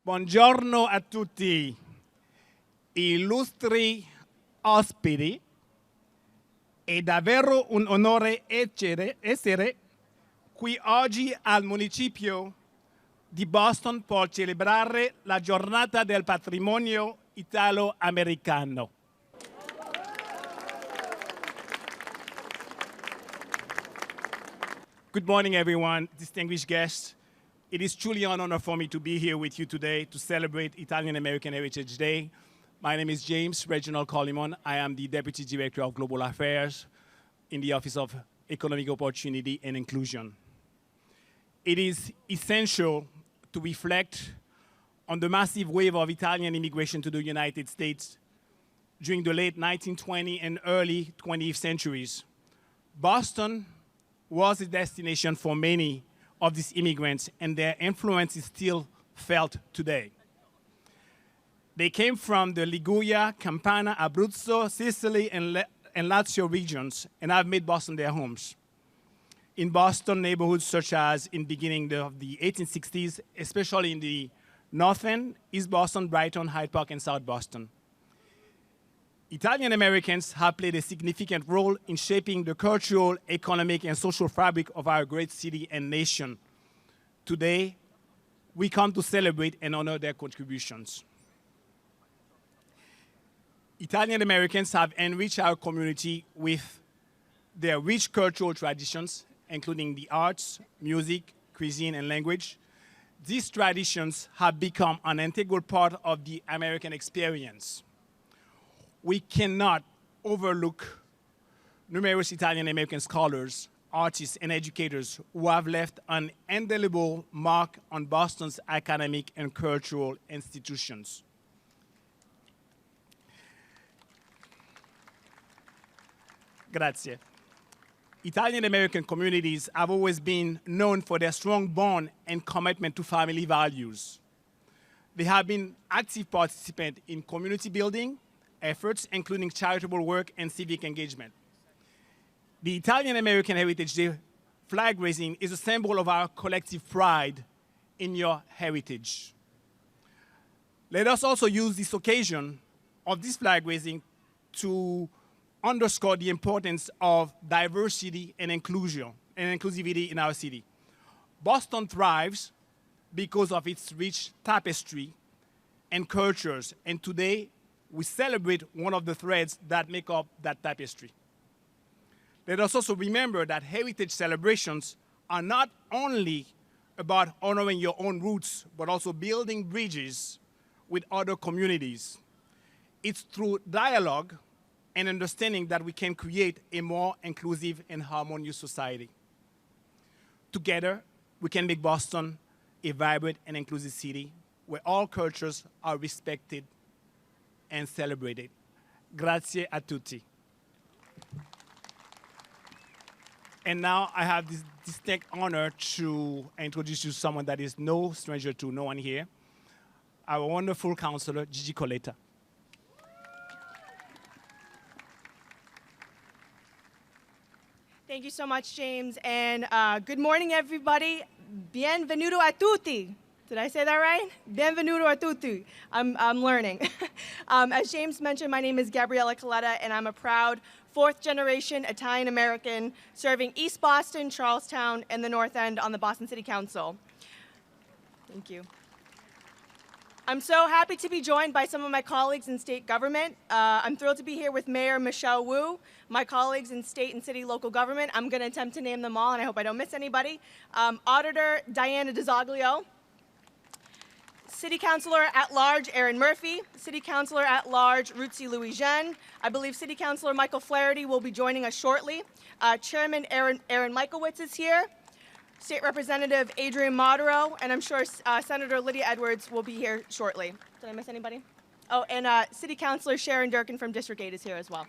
Buongiorno a tutti, illustri ospiti. È davvero un onore essere qui oggi al municipio di Boston per celebrare la giornata del patrimonio italo-americano. Good morning, everyone, distinguished guests. It is truly an honor for me to be here with you today to celebrate Italian-American Heritage Day. My name is James Reginald Colimon. I am the Deputy Director of Global Affairs in the Office of Economic Opportunity and Inclusion. It is essential to reflect on the massive wave of Italian immigration to the United States during the late 1920s and early 20th centuries. Boston was a destination for many of these immigrants, and their influence is still felt today. They came from the Liguria, Campania, Abruzzo, Sicily, and Lazio regions, and have made Boston their homes. In Boston, neighborhoods such as in the beginning of the 1860s, especially in the North End, East Boston, Brighton, Hyde Park, and South Boston. Italian Americans have played a significant role in shaping the cultural, economic, and social fabric of our great city and nation. Today, we come to celebrate and honor their contributions. Italian Americans have enriched our community with their rich cultural traditions, including the arts, music, cuisine, and language. These traditions have become an integral part of the American experience. We cannot overlook numerous Italian-American scholars, artists, and educators who have left an indelible mark on Boston's academic and cultural institutions. Grazie. Italian-American communities have always been known for their strong bond and commitment to family values. They have been active participants in community building efforts, including charitable work and civic engagement. The Italian-American Heritage Day flag raising is a symbol of our collective pride in your heritage. Let us also use this occasion of this flag raising to underscore the importance of diversity and inclusion and inclusivity in our city. Boston thrives because of its rich tapestry and cultures, and today we celebrate one of the threads that make up that tapestry. Let us also remember that heritage celebrations are not only about honoring your own roots, but also building bridges with other communities. It's through dialogue and understanding that we can create a more inclusive and harmonious society. Together, we can make Boston a vibrant and inclusive city where all cultures are respected and celebrated. Grazie a tutti. And now I have this distinct honor to introduce you to someone that is no stranger to no one here, our wonderful counselor, Gigi Coletta. Thank you so much, James, and good morning, everybody. Bienvenuto a tutti. Did I say that right? Benvenuto a tutti. I'm learning. As James mentioned, my name is Gabriela Coletta, and I'm a proud fourth-generation Italian-American serving East Boston, Charlestown, and the North End on the Boston City Council. Thank you. I'm so happy to be joined by some of my colleagues in state government. I'm thrilled to be here with Mayor Michelle Wu, my colleagues in state and city local government. I'm going to attempt to name them all, and I hope I don't miss anybody. Auditor Diana DiZoglio, City Councilor at Large Aaron Murphy, City Councilor at Large Rutzi Louis-Jean. I believe City Councilor Michael Flaherty will be joining us shortly. Chairman Aaron Michaelwitz is here. State Representative Adrian Madaro, and I'm sure Senator Lydia Edwards will be here shortly. Did I miss anybody? Oh, and City Councilor Sharon Durkin from District 8 is here as well.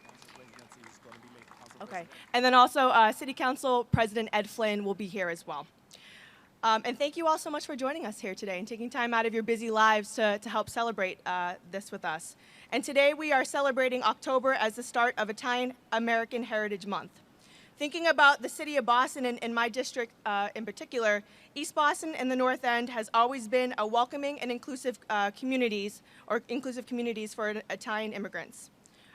Okay, and then also City Council President Ed Flynn will be here as well. And thank you all so much for joining us here today and taking time out of your busy lives to help celebrate this with us. And today we are celebrating October as the start of Italian American Heritage Month. Thinking about the city of Boston and my district in particular, East Boston and the North End has always been a welcoming and inclusive communities for Italian immigrants.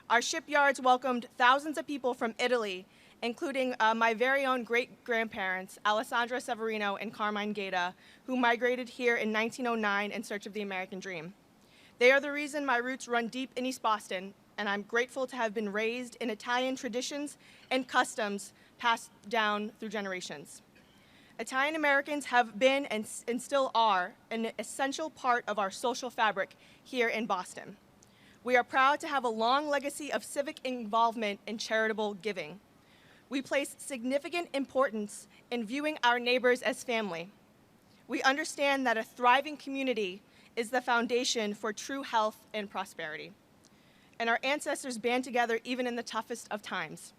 Our shipyards welcomed thousands of people from Italy, including my very own great-grandparents, Alessandra Severino and Carmine Gaeta, who migrated here in 1909 in search of the American dream. They are the reason my roots run deep in East Boston, and I'm grateful to have been raised in Italian traditions and customs passed down through generations. Italian Americans have been and still are an essential part of our social fabric here in Boston. We are proud to have a long legacy of civic involvement and charitable giving. We place significant importance in viewing our neighbors as family. We understand that a thriving community is the foundation for true health and prosperity. And our ancestors band together even in the toughest of times.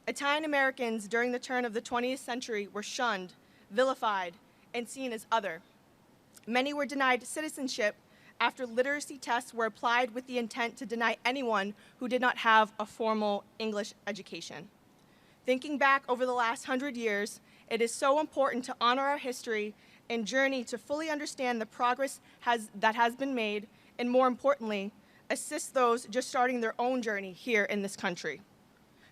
Italian Americans during the turn of the 20th century were shunned, vilified, and seen as other. Many were denied citizenship after literacy tests were applied with the intent to deny anyone who did not have a formal English education. Thinking back over the last 100 years, it is so important to honor our history and journey to fully understand the progress that has been made, and more importantly, assist those just starting their own journey here in this country.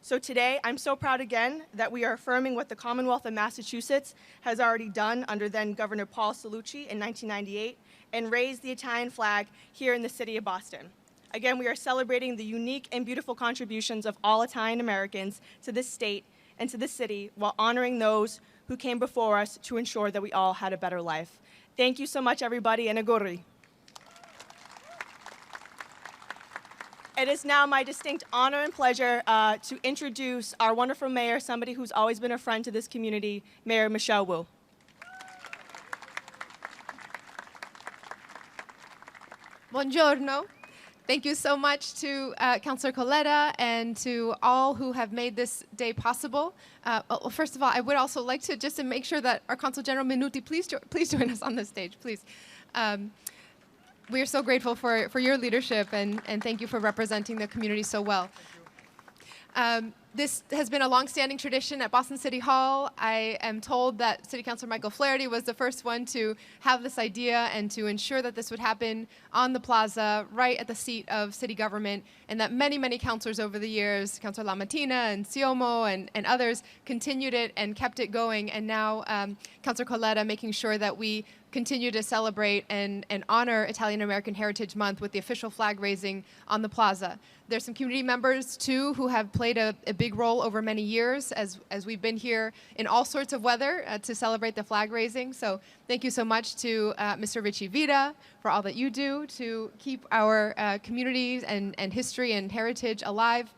So today, I'm so proud again that we are affirming what the Commonwealth of Massachusetts has already done under then Governor Paul Cellucci in 1998 and raised the Italian flag here in the city of Boston. Again, we are celebrating the unique and beautiful contributions of all Italian Americans to this state and to this city while honoring those who came before us to ensure that we all had a better life. Thank you so much, everybody, and auguri. It is now my distinct honor and pleasure to introduce our wonderful mayor, somebody who's always been a friend to this community, Mayor Michelle Wu. Buongiorno. Thank you so much to Councilor Coletta and to all who have made this day possible. Well, first of all, I would also like to, just to make sure that our Consul-General Minuti, please join us on the stage, please. We are so grateful for your leadership, and thank you for representing the community so well. This has been a long-standing tradition at Boston City Hall. I am told that City Councilor Michael Flaherty was the first one to have this idea and to ensure that this would happen on the plaza, right at the seat of city government, and that many, many councilors over the years, Councilor Lamattina and Siomo and others, continued it and kept it going. And now Councilor Coletta making sure that we continue to celebrate and honor Italian American Heritage Month with the official flag raising on the plaza. There's some community members, too, who have played a big role over many years as we've been here in all sorts of weather to celebrate the flag raising. So thank you so much to Mr. Richie Vita for all that you do to keep our communities and history and heritage alive.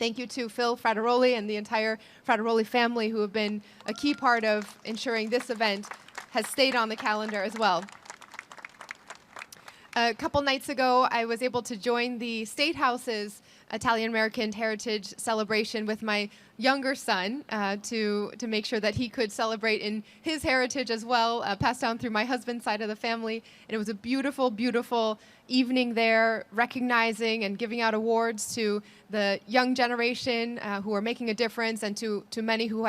Thank you to Phil Frateroli and the entire Frateroli family who have been a key part of ensuring this event has stayed on the calendar as well. A couple nights ago, I was able to join the State House's Italian American Heritage celebration with my younger son to make sure that he could celebrate in his heritage as well, passed down through my husband's side of the family. And it was a beautiful, beautiful evening there, recognizing and giving out awards to the young generation who are making a difference, and to many who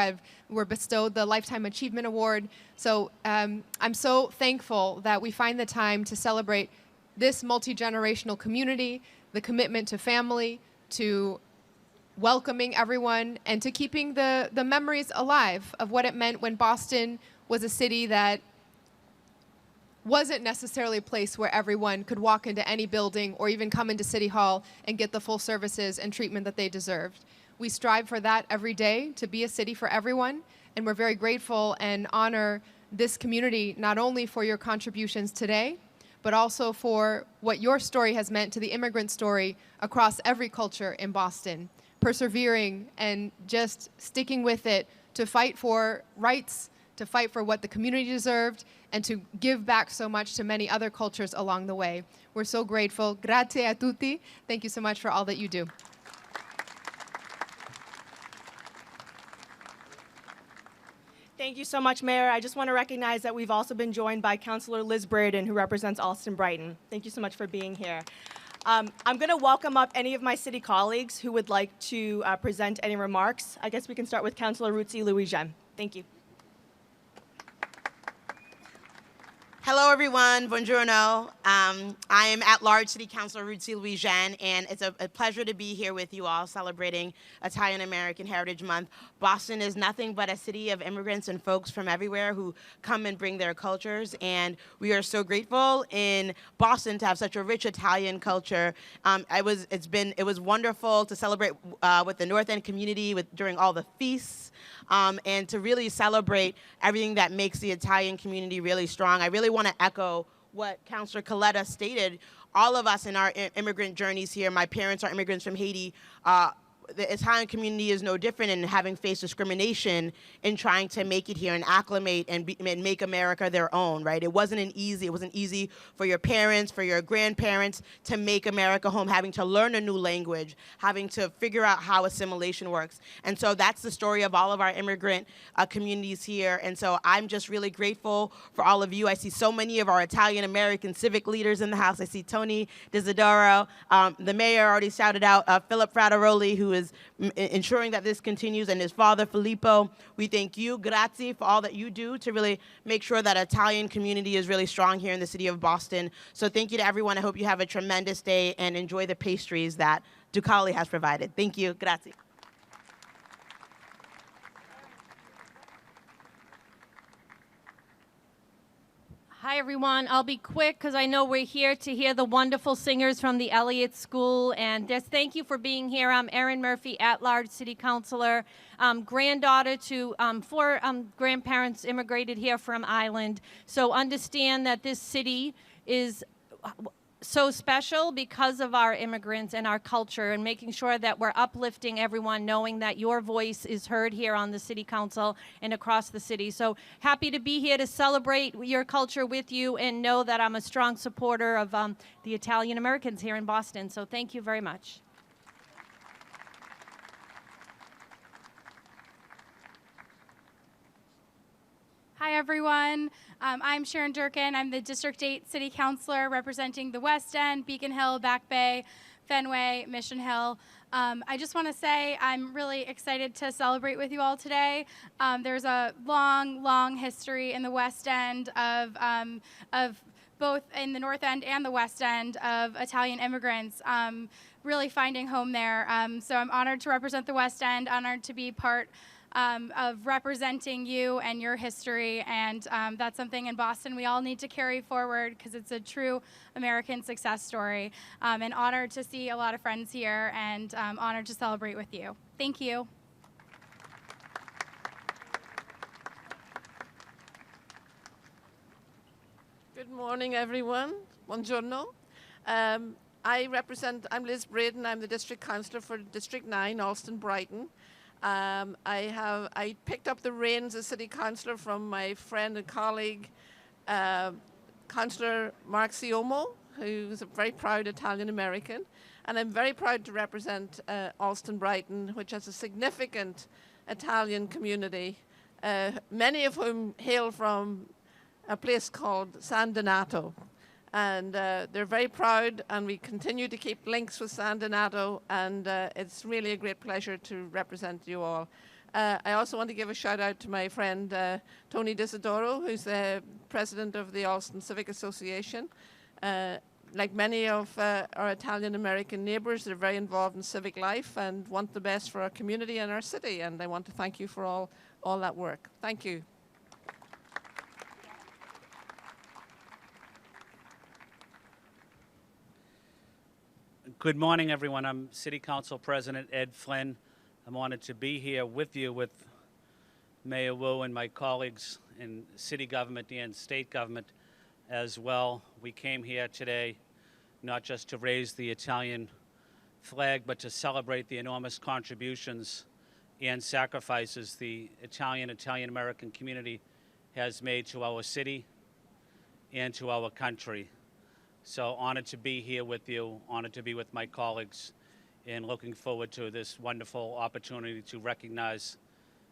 were bestowed the Lifetime Achievement Award. So I'm so thankful that we find the time to celebrate this multi-generational community, the commitment to family, to welcoming everyone, and to keeping the memories alive of what it meant when Boston was a city that wasn't necessarily a place where everyone could walk into any building or even come into City Hall and get the full services and treatment that they deserved. We strive for that every day, to be a city for everyone, and we're very grateful and honor this community not only for your contributions today, but also for what your story has meant to the immigrant story across every culture in Boston, persevering and just sticking with it to fight for rights, to fight for what the community deserved, and to give back so much to many other cultures along the way. We're so grateful. Grazie a tutti. Thank you so much for all that you do. Thank you so much, Mayor. I just want to recognize that we've also been joined by Councilor Liz Braden, who represents Alston Brighton. Thank you so much for being here. I'm going to welcome up any of my city colleagues who would like to present any remarks. I guess we can start with Councilor Ruzzi Louis-Jean. Thank you. Hello, everyone. Buongiorno. I am at-large City Councilor Ruzzi Louis-Jean, and it's a pleasure to be here with you all celebrating Italian American Heritage Month. Boston is nothing but a city of immigrants and folks from everywhere who come and bring their cultures, and we are so grateful in Boston to have such a rich Italian culture. It was wonderful to celebrate with the North End community during all the feasts, and to really celebrate everything that makes the Italian community really strong. I really want to echo what Councilor Coletta stated. All of us in our immigrant journeys here, my parents are immigrants from Haiti, the Italian community is no different in having faced discrimination in trying to make it here and acclimate and make America their own, right? It wasn't easy for your parents, for your grandparents to make America home, having to learn a new language, having to figure out how assimilation works. And so that's the story of all of our immigrant communities here. And so I'm just really grateful for all of you. I see so many of our Italian American civic leaders in the house. I see Tony Desidero. The mayor already shouted out Philip Frateroli, who is ensuring that this continues, and his father, Filippo. We thank you, grazie, for all that you do to really make sure that Italian community is really strong here in the city of Boston. So thank you to everyone. I hope you have a tremendous day and enjoy the pastries that Ducali has provided. Thank you, grazie. Hi, everyone. I'll be quick because I know we're here to hear the wonderful singers from the Elliott School. And just thank you for being here. I'm Erin Murphy, at-large City Councilor, granddaughter to 4 grandparents immigrated here from Ireland. So understand that this city is so special because of our immigrants and our culture, and making sure that we're uplifting everyone, knowing that your voice is heard here on the City Council and across the city. So happy to be here to celebrate your culture with you, and know that I'm a strong supporter of the Italian Americans here in Boston. So thank you very much. Hi, everyone. I'm Sharon Durkin. I'm the District 8 City Councilor representing the West End, Beacon Hill, Back Bay, Fenway, Mission Hill. I just want to say I'm really excited to celebrate with you all today. There's a long, long history in the West End of both in the North End and the West End of Italian immigrants really finding home there. So I'm honored to represent the West End, honored to be part of representing you and your history, and that's something in Boston we all need to carry forward because it's a true American success story. And honored to see a lot of friends here, and honored to celebrate with you. Thank you. Good morning, everyone. Buongiorno. I'm Liz Braden. I'm the District Councillor for District 9, Alston Brighton. I picked up the reins as City Councillor from my friend and colleague, Councillor Mark Siomo, who's a very proud Italian American. And I'm very proud to represent Alston Brighton, which has a significant Italian community, many of whom hail from a place called San Donato. And they're very proud, and we continue to keep links with San Donato, and it's really a great pleasure to represent you all. I also want to give a shout out to my friend Tony Desidero, who's the president of the Alston Civic Association. Like many of our Italian American neighbours, they're very involved in civic life and want the best for our community and our city, and I want to thank you for all that work. Thank you. Good morning, everyone. I'm City Council President Ed Flynn. I'm honored to be here with you, with Mayor Wu and my colleagues in city government and state government as well. We came here today not just to raise the Italian flag, but to celebrate the enormous contributions and sacrifices the Italian American community has made to our city and to our country. So honored to be here with you, honored to be with my colleagues, and looking forward to this wonderful opportunity to recognize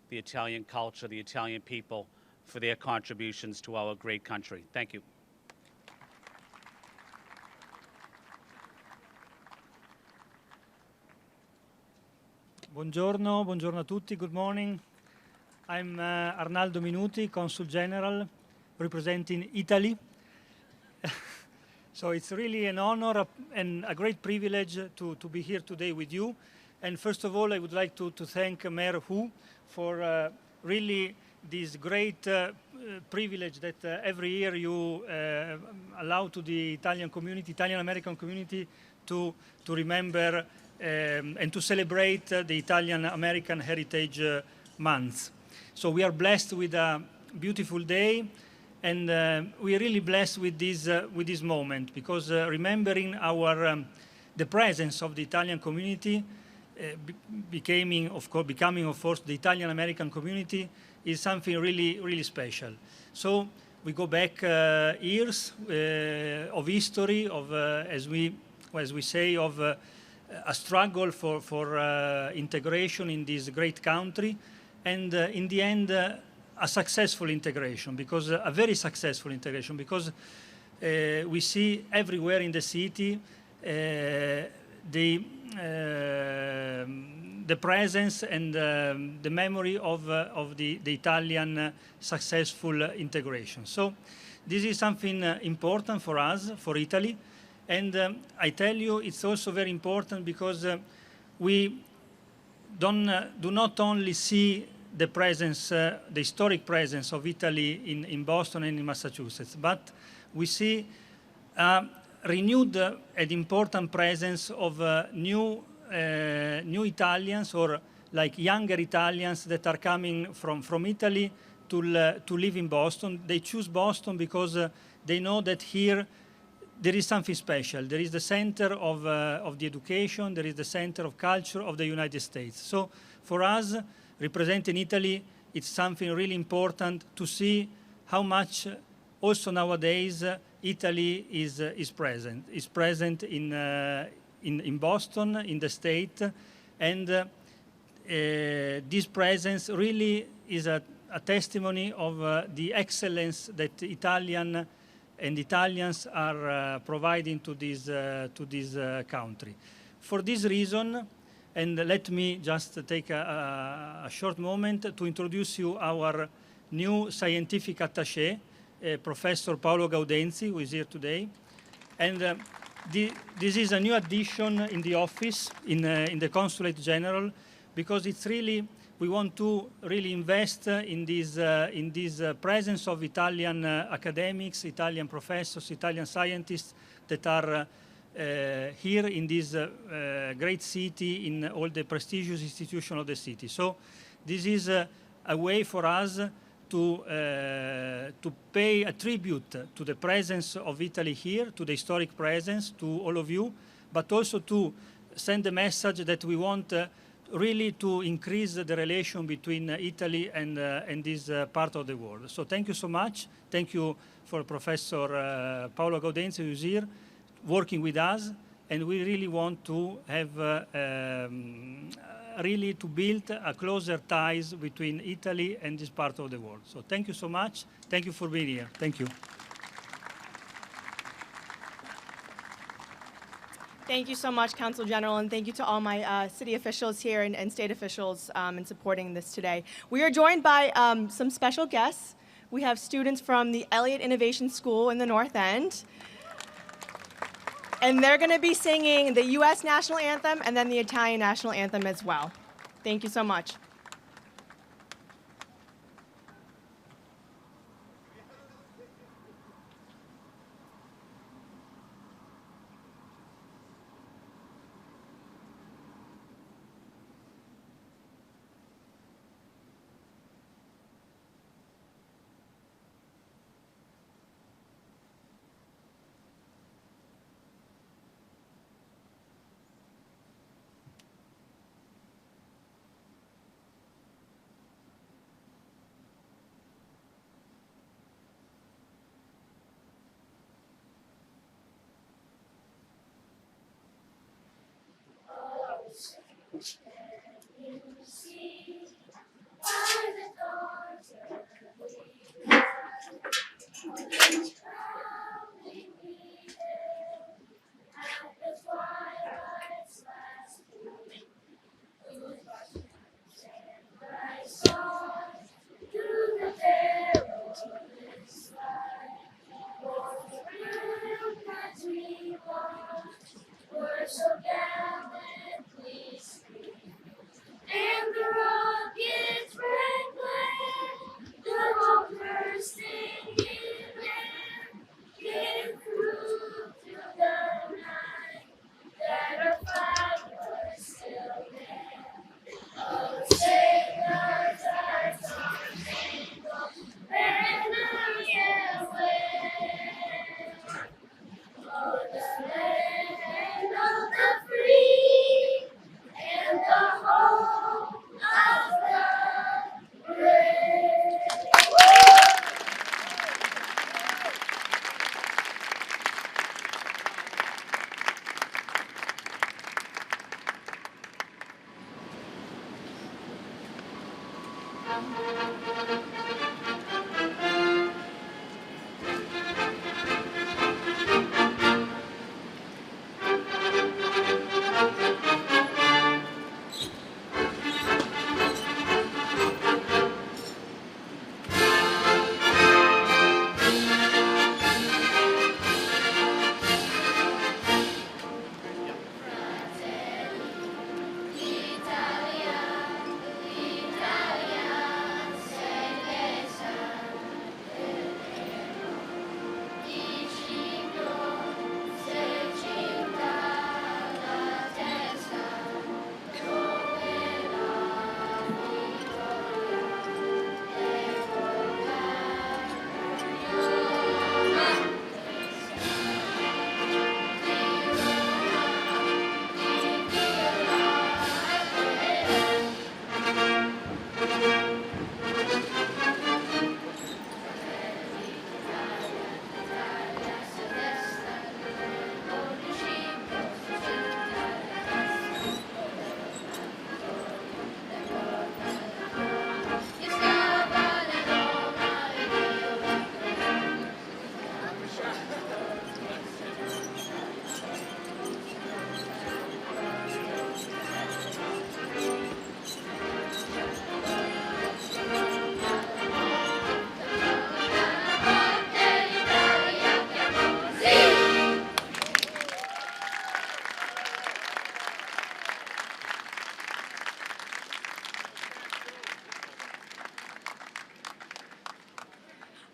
the Italian culture, the Italian people, for their contributions to our great country. Thank you. Buongiorno, buongiorno a tutti, good morning. I'm Arnaldo Minuti, Consul-General, representing Italy. So it's really an honor and a great privilege to be here today with you. And first of all, I would like to thank Mayor Hu for really this great privilege that every year you allow to the Italian community, Italian-American community, to remember and to celebrate the Italian-American Heritage Month. So we are blessed with a beautiful day, and we are really blessed with this moment, because remembering the presence of the Italian community, becoming of course the Italian-American community, is something really, really special. So we go back years of history, of as we say, of a struggle for integration in this great country, and in the end, a successful integration, because a very successful integration, because we see everywhere in the city the presence and the memory of the Italian successful integration. So this is something important for us, for Italy. And I tell you, it's also very important because we do not only see the presence, the historic presence of Italy in Boston and in Massachusetts, but we see a renewed and important presence of new Italians, or like younger Italians that are coming from Italy to live in Boston. They choose Boston because they know that here there is something special. There is the center of the education, there is the center of culture of the United States. So for us, representing Italy, it's something really important to see how much also nowadays Italy is present in Boston, in the state, and this presence really is a testimony of the excellence that Italians are providing to this country. For this reason, and let me just take a short moment to introduce you our new scientific attaché, Professor Paolo Gaudenzi, who is here today. And this is a new addition in the office, in the Consulate-General, because it's really, we want to really invest in this presence of Italian academics, Italian professors, Italian scientists that are here in this great city, in all the prestigious institutions of the city. So this is a way for us to pay a tribute to the presence of Italy here, to the historic presence, to all of you, but also to send a message that we want really to increase the relation between Italy and this part of the world. So thank you so much. Thank you for Professor Paolo Gaudenzi, who is here, working with us, and we really want to have really to build a closer ties between Italy and this part of the world. So thank you so much. Thank you for being here. Thank you. Thank you so much, Consul General, and thank you to all my city officials here and state officials in supporting this today. We are joined by some special guests. We have students from the Elliott Innovation School in the North End. And they're going to be singing the U.S. National Anthem and then the Italian National Anthem as well. Thank you so much.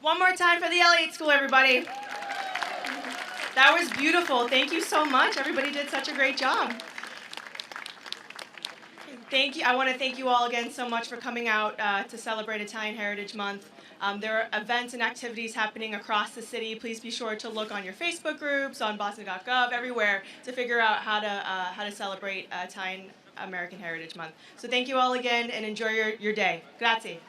One more time for the Elliott School, everybody. That was beautiful. Thank you so much. Everybody did such a great job. Thank you. I want to thank you all again so much for coming out to celebrate Italian Heritage Month. There are events and activities happening across the city. Please be sure to look on your Facebook groups, on boston.gov, everywhere to figure out how to celebrate Italian American Heritage Month. So thank you all again and enjoy your day. Grazie.